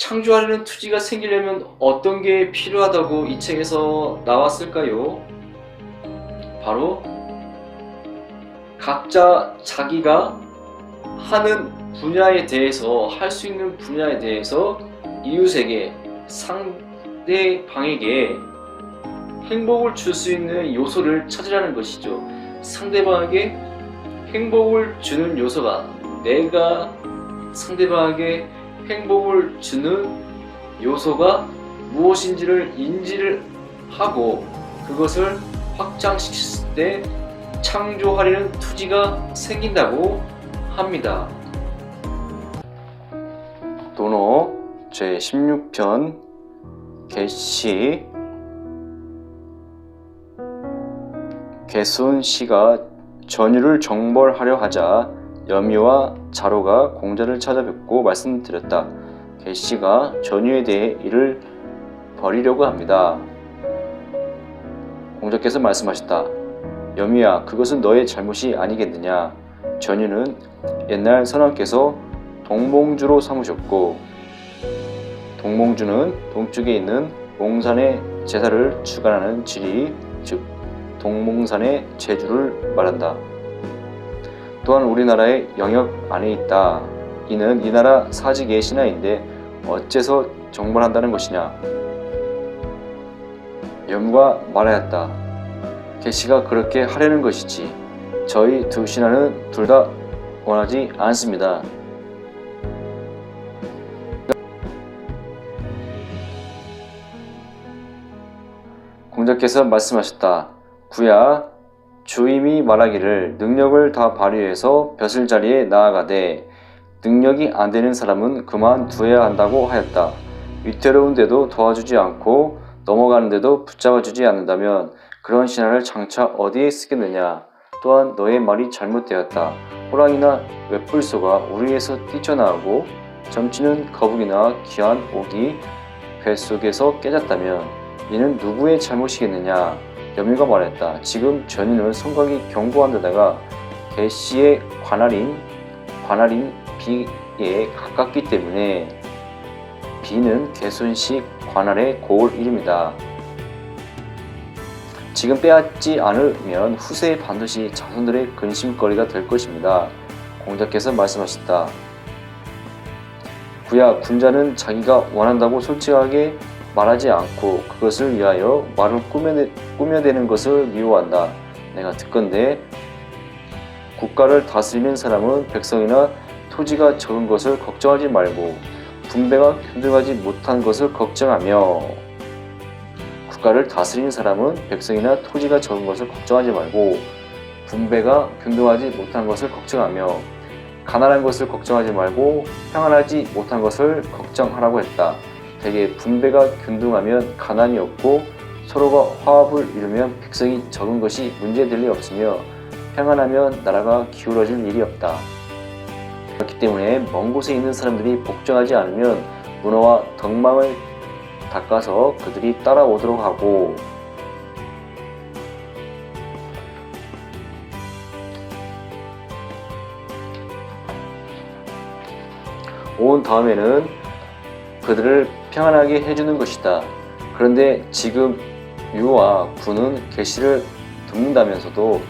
창조하려는 투지가 생기려면 어떤 게 필요하다고 이 책에서 나왔을까요? 바로 각자 자기가 하는 분야에 대해서, 할 수 있는 분야에 대해서 이웃에게, 상대방에게 행복을 줄 수 있는 요소를 찾으라는 것이죠. 상대방에게 행복을 주는 요소가, 내가 상대방에게 행복을 주는 요소가 무엇인지를 인지를 하고 그것을 확장시켰을 때 창조하려는 투지가 생긴다고 합니다. 도노 제16편 개시. 개손씨가 전유를 정벌하려 하자 여미와 자로가 공자를 찾아뵙고 말씀드렸다. 개씨가 전유에 대해 이를 버리려고 합니다. 공자께서 말씀하셨다. 여미야, 그것은 너의 잘못이 아니겠느냐. 전유는 옛날 선왕께서 동몽주로 삼으셨고, 동몽주는 동쪽에 있는 몽산의 제사를 주관하는 지리, 즉 동몽산의 제주를 말한다. 또한 우리나라의 영역 안에 있다. 이는 이 나라 사직의 신하인데 어째서 정벌한다는 것이냐. 염과 말하였다. 개씨가 그렇게 하려는 것이지 저희 두 신하는 둘 다 원하지 않습니다. 공자께서 말씀하셨다. 구야, 주임이 말하기를 능력을 다 발휘해서 벼슬 자리에 나아가되 능력이 안 되는 사람은 그만두어야 한다고 하였다. 위태로운데도 도와주지 않고 넘어가는데도 붙잡아주지 않는다면 그런 신하를 장차 어디에 쓰겠느냐. 또한 너의 말이 잘못되었다. 호랑이나 웹불소가 우리에서 뛰쳐나오고 점치는 거북이나 귀한 옥이 뱃속에서 깨졌다면 이는 누구의 잘못이겠느냐. 여미가 말했다. 지금 전유는 성곽이 견고한 데다가 개씨의 관할인 비에 가깝기 때문에 비는 개손씨 관할의 고을 이름이다. 지금 빼앗지 않으면 후세에 반드시 자손들의 근심거리가 될 것입니다. 공자께서 말씀하셨다. 구야, 군자는 자기가 원한다고 솔직하게 말하지 않고 그것을 위하여 말을 꾸며대는 것을 미워한다. 내가 듣건대 국가를 다스리는 사람은 백성이나 토지가 적은 것을 걱정하지 말고 분배가 균등하지 못한 것을 걱정하며, 국가를 다스리는 사람은 백성이나 토지가 적은 것을 걱정하지 말고 분배가 균등하지 못한 것을 걱정하며 가난한 것을 걱정하지 말고 평안하지 못한 것을 걱정하라고 했다. 대개 분배가 균등하면 가난이 없고 서로가 화합을 이루면 백성이 적은 것이 문제될 리 없으며 평안하면 나라가 기울어질 일이 없다. 그렇기 때문에 먼 곳에 있는 사람들이 복종하지 않으면 문화와 덕망을 닦아서 그들이 따라오도록 하고, 온 다음에는 그들을 평안하게 해주는 것이다. 그런데 지금 유와 군은 개씨를 돕는다면서도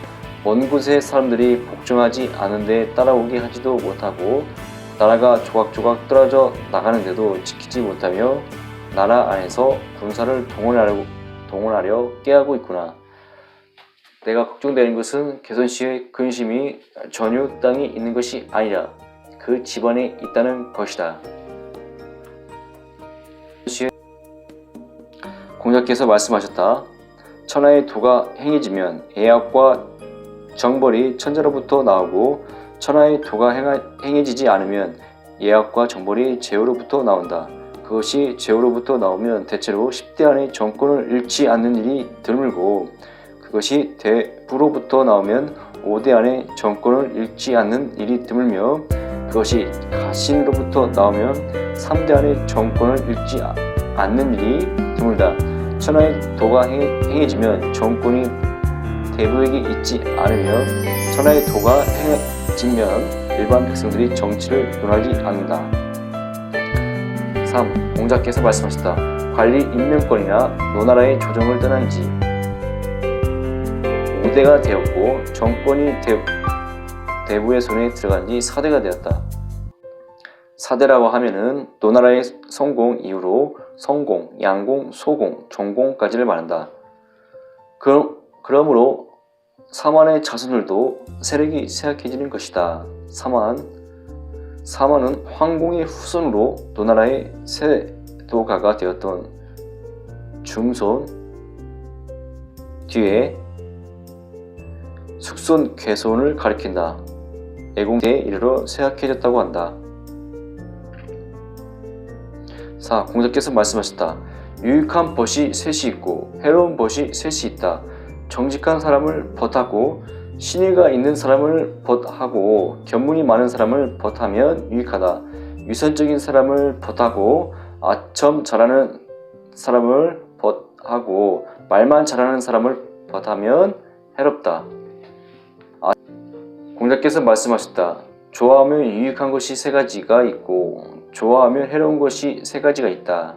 먼 곳의 사람들이 복종하지 않은데 따라오게 하지도 못하고 나라가 조각조각 떨어져 나가는데도 지키지 못하며 나라 안에서 군사를 동원하려 깨하고 있구나. 내가 걱정되는 것은 개손씨의 근심이 전유 땅에 있는 것이 아니라 그 집안에 있다는 것이다. 공자께서 말씀하셨다. 천하의 도가 행해지면 예약과 정벌이 천자로부터 나오고 천하의 도가 행해지지 않으면 예약과 정벌이 제후로부터 나온다. 그것이 제후로부터 나오면 대체로 10대 안에 정권을 잃지 않는 일이 드물고 그것이 대부로부터 나오면 5대 안에 정권을 잃지 않는 일이 드물며 그것이 가신으로부터 나오면 3대 안에 정권을 잃지 않는 일이 드물다. 천하의 도가 행해지면 정권이 대부에게 있지 않으며 천하의 도가 행해지면 일반 백성들이 정치를 논하지 않는다. 3. 공자께서 말씀하셨다. 관리 임명권이나 노나라의 조정을 떠난 지 5대가 되었고 정권이 대부의 손에 들어간 지 4대가 되었다. 4대라고 하면은 노나라의 성공 이후로 성공, 양공, 소공, 종공까지를 말한다. 그러므로 사만의 자손들도 세력이 쇠약해지는 것이다. 사만은 황공의 후손으로 노나라의 세도가가 되었던 중손 뒤에 숙손 괴손을 가리킨다. 애공대에 이르러 쇠약해졌다고 한다. 4. 공자께서 말씀하셨다. 유익한 벗이 셋이 있고 해로운 벗이 셋이 있다. 정직한 사람을 벗하고 신의가 있는 사람을 벗하고 견문이 많은 사람을 벗하면 유익하다. 위선적인 사람을 벗하고 아첨 잘하는 사람을 벗하고 말만 잘하는 사람을 벗하면 해롭다. 공자께서 말씀하셨다. 좋아하면 유익한 것이 3가지가 있고 좋아하면 해로운 것이 3가지가 있다.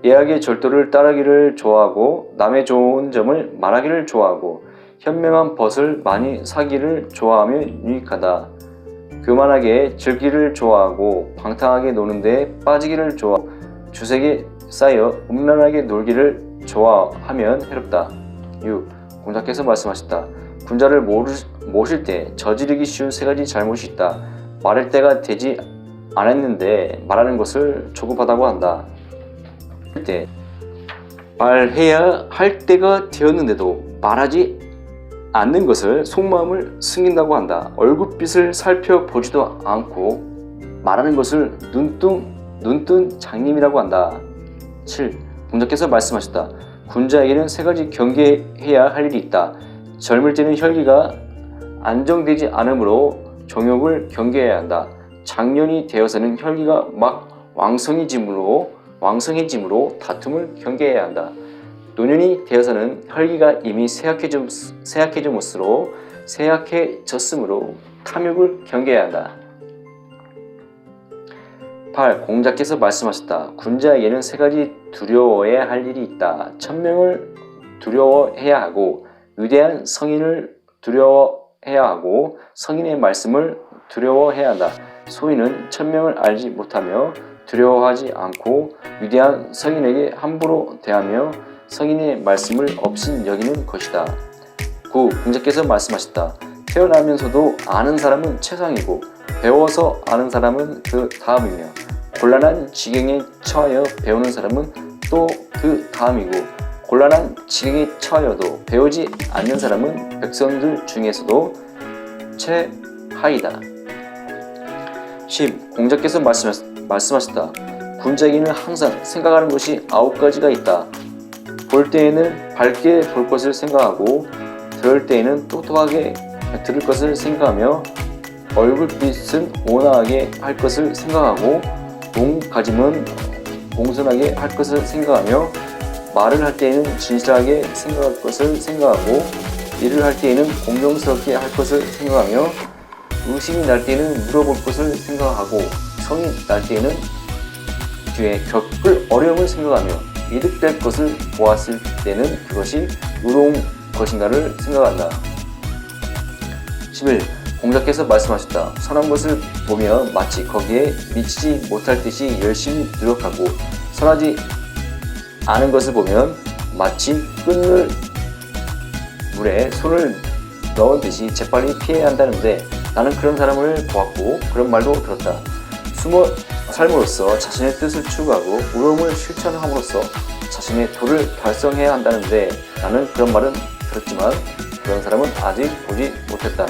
예악의 절도를 따르기를 좋아하고 남의 좋은 점을 말하기를 좋아하고 현명한 벗을 많이 사기를 좋아하면 유익하다. 교만하게 즐기기를 좋아하고 방탕하게 노는데 빠지기를 좋아하고 주색에 쌓여 음란하게 놀기를 좋아하면 해롭다. 6. 공자께서 말씀하셨다. 군자를 모실 때 저지르기 쉬운 3가지 잘못이 있다. 말할 때가 되지 않았는데 말하는 것을 조급하다고 한다. 말해야 할 때가 되었는데도 말하지 않는 것을 속마음을 숨긴다고 한다. 얼굴빛을 살펴보지도 않고 말하는 것을 눈뜬 장님이라고 한다. 7. 공자께서 말씀하셨다. 군자에게는 3가지 경계해야 할 일이 있다. 젊을 때는 혈기가 안정되지 않으므로 정욕을 경계해야 한다. 장년이 되어서는 혈기가 막 왕성해짐으로 다툼을 경계해야 한다. 노년이 되어서는 혈기가 이미 쇠약해졌으므로 탐욕을 경계해야 한다. 8. 공자께서 말씀하셨다. 군자에게는 3가지 두려워해야 할 일이 있다. 천명을 두려워해야 하고 위대한 성인을 두려워해야 하고 성인의 말씀을 두려워해야 한다. 소인은 천명을 알지 못하며 두려워하지 않고 위대한 성인에게 함부로 대하며 성인의 말씀을 업신 여기는 것이다. 9. 공자께서 말씀하셨다. 태어나면서도 아는 사람은 최상이고 배워서 아는 사람은 그 다음이며 곤란한 지경에 처하여 배우는 사람은 또 그 다음이고 곤란한 지경에 처하여도 배우지 않는 사람은 백성들 중에서도 최하이다. 10. 공자께서 말씀하셨다. 군자에게는 항상 생각하는 것이 9가지가 있다. 볼 때에는 밝게 볼 것을 생각하고 들을 때에는 똑똑하게 들을 것을 생각하며 얼굴빛은 온화하게 할 것을 생각하고 몸가짐은 공손하게 할 것을 생각하며 말을 할 때에는 진실하게 생각할 것을 생각하고 일을 할 때에는 공정스럽게 할 것을 생각하며 의심이 날 때에는 물어볼 것을 생각하고 성이 날 때에는 뒤에 겪을 어려움을 생각하며 이득될 것을 보았을 때는 그것이 의로운 것인가를 생각한다. 11. 공자께서 말씀하셨다. 선한 것을 보며 마치 거기에 미치지 못할 듯이 열심히 노력하고 선하지 않은 것을 보면 마치 끓는 물에 손을 넣은 듯이 재빨리 피해야 한다는데 나는 그런 사람을 보았고 그런 말도 들었다. 숨어 삶으로써 자신의 뜻을 추구하고 의로움을 실천함으로써 자신의 도를 달성해야 한다는데 나는 그런 말은 들었지만 그런 사람은 아직 보지 못했다.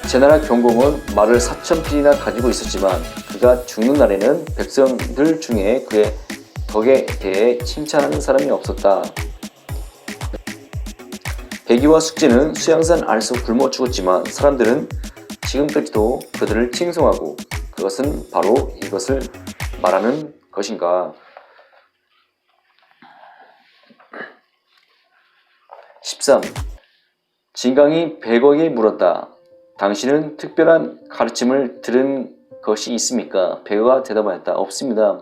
제나라 경공은 말을 4000필이나 가지고 있었지만 그가 죽는 날에는 백성들 중에 그의 덕에 대해 칭찬하는 사람이 없었다. 백의와 숙제는 수양산 안에서 굶어 죽었지만 사람들은 지금까지도 그들을 칭송하고 그것은 바로 이것을 말하는 것인가. 13. 진강이 백어에게 물었다. 당신은 특별한 가르침을 들은 것이 있습니까? 베어가 대답하였다. 없습니다.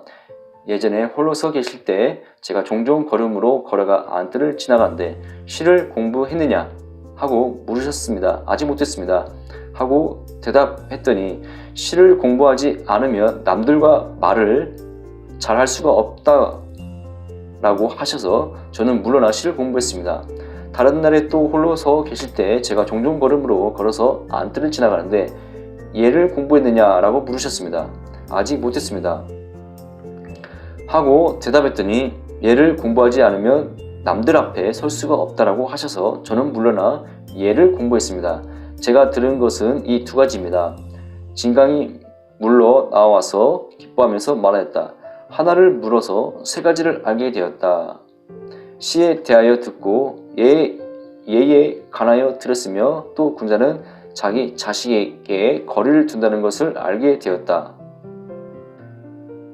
예전에 홀로 서 계실 때 제가 종종 걸음으로 걸어가 안뜰을 지나가는데 시를 공부했느냐? 하고 물으셨습니다. 아직 못했습니다. 하고 대답했더니 시를 공부하지 않으면 남들과 말을 잘할 수가 없다 라고 하셔서 저는 물러나 시를 공부했습니다. 다른 날에 또 홀로 서 계실 때 제가 종종 걸음으로 걸어서 안뜰을 지나가는데 예를 공부했느냐? 라고 물으셨습니다. 아직 못했습니다. 하고 대답했더니 예를 공부하지 않으면 남들 앞에 설 수가 없다라고 하셔서 저는 물러나 예를 공부했습니다. 제가 들은 것은 이 두 가지입니다. 진강이 물러 나와서 기뻐하면서 말하였다. 하나를 물어서 세 가지를 알게 되었다. 시에 대하여 듣고 예에 관하여 들었으며 또 군자는 자기 자식에게 거리를 둔다는 것을 알게 되었다.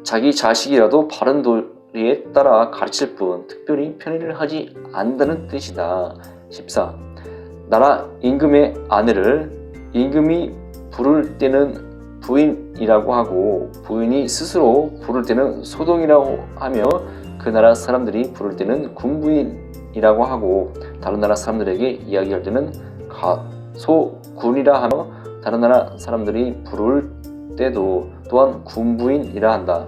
자기 자식이라도 바른 도리에 따라 가르칠 뿐 특별히 편애를 하지 않는다는 뜻이다. 14. 나라 임금의 아내를 임금이 부를 때는 부인이라고 하고 부인이 스스로 부를 때는 소동이라고 하며 그 나라 사람들이 부를 때는 군부인이라고 하고 다른 나라 사람들에게 이야기할 때는 가소군이라 하며 다른 나라 사람들이 부를 때도 또한 군부인이라 한다.